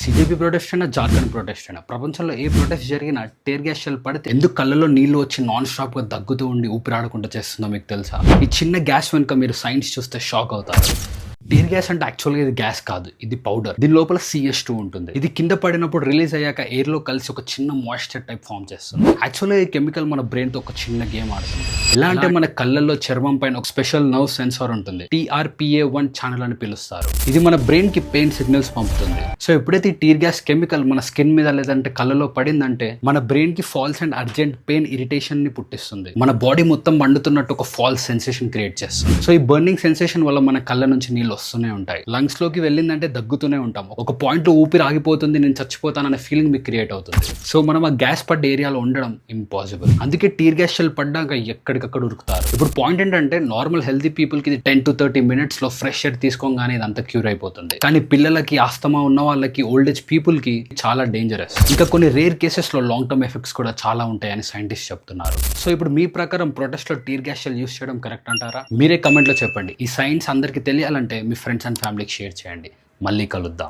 సిజేపీ protest అయినా Jharkhand protest అయినా ప్రపంచంలో ఏ ప్రొటెస్ట్ జరిగినా టీర్ గ్యాస్ షెల్ పడితే ఎందుకు కళ్ళలో నీళ్లు వచ్చి నాన్ స్టాప్ గా దగ్గుతూ ఉండి ఊపిరాడకుండా చేస్తుందో మీకు తెలుసా? ఈ చిన్న గ్యాస్ వెనుక మీరు సైన్స్ చూస్తే షాక్ అవుతారు. టీర్ గ్యాస్ అంటే యాక్చువల్గా ఇది గ్యాస్ కాదు, ఇది పౌడర్. దీని లోపల CS2 ఉంటుంది. ఇది కింద పడినప్పుడు రిలీజ్ అయ్యాక ఎయిర్ లో కలిసి ఒక చిన్న మాయిశ్చర్ టైప్ ఫామ్ చేస్తుంది. యాక్చువల్గా ఈ కెమికల్ మన బ్రెయిన్ తో ఒక చిన్న గేమ్ ఆడుతుంది. ఎలా అంటే మన కళ్ళల్లో చర్మం పైన ఒక స్పెషల్ నర్వ్ సెన్సార్ ఉంటుంది. TRPA1 ఛానల్ అని పిలుస్తారు. ఇది మన బ్రెయిన్ కి పెయిన్ సిగ్నల్స్ పంపుతుంది. సో ఎప్పుడైతే ఈ టీర్ గ్యాస్ కెమికల్ మన స్కిన్ మీద లేదంటే కళ్ళలో పడిందంటే మన బ్రెయిన్ కి false and urgent pain irritation ని పుట్టిస్తుంది. మన బాడీ మొత్తం మండుతున్నట్టు ఒక ఫాల్స్ సెన్సేషన్ క్రియేట్ చేస్తుంది. సో ఈ బర్నింగ్ సెన్సేషన్ వల్ల మన కళ్ళ నుంచి నీళ్ళు వస్తూనే ఉంటాయి. లంగ్స్ లోకి వెళ్ళిందంటే దగ్గుతూనే ఉంటాం. ఒక పాయింట్ లో ఊపిరి ఆగిపోతుంది, నేను చచ్చిపోతాననే ఫీలింగ్ మీకు క్రియేట్ అవుతుంది. సో మనం ఆ గ్యాస్ పడ్డ ఏరియాలో ఉండడం ఇంపాసిబుల్. అందుకే టీర్ గ్యాస్ షెల్ పడ్డాక ఎక్కడికక్కడ ఉరుకుతారు. ఇప్పుడు పాయింట్ ఏంటంటే నార్మల్ హెల్తీ పీపుల్ కి ఇది 10 to 30 minutes లో ఫ్రెష్ ఎయిర్ తీసుకోగానే ఇదంతా క్యూర్ అయిపోతుంది. కానీ పిల్లలకి, ఆస్తమా ఉన్న వాళ్ళకి, ఓల్డ్ ఏజ్ పీపుల్ కి చాలా డేంజరస్. ఇంకా కొన్ని రేర్ కేసెస్ లో లాంగ్ టర్మ్ ఎఫెక్ట్స్ కూడా చాలా ఉంటాయని సైంటిస్ట్ చెప్తున్నారు. సో ఇప్పుడు మీ ప్రకారం ప్రొటెస్ట్ లో టీర్ గ్యాస్ షెల్ యూస్ చేయడం కరెక్ట్ అంటారా? మీరే కమెంట్ లో చెప్పండి. ఈ సైన్స్ అందరికీ తెలియాలంటే మీ ఫ్రెండ్స్ అండ్ ఫ్యామిలీకి షేర్ చేయండి. మళ్ళీ కలుద్దాం.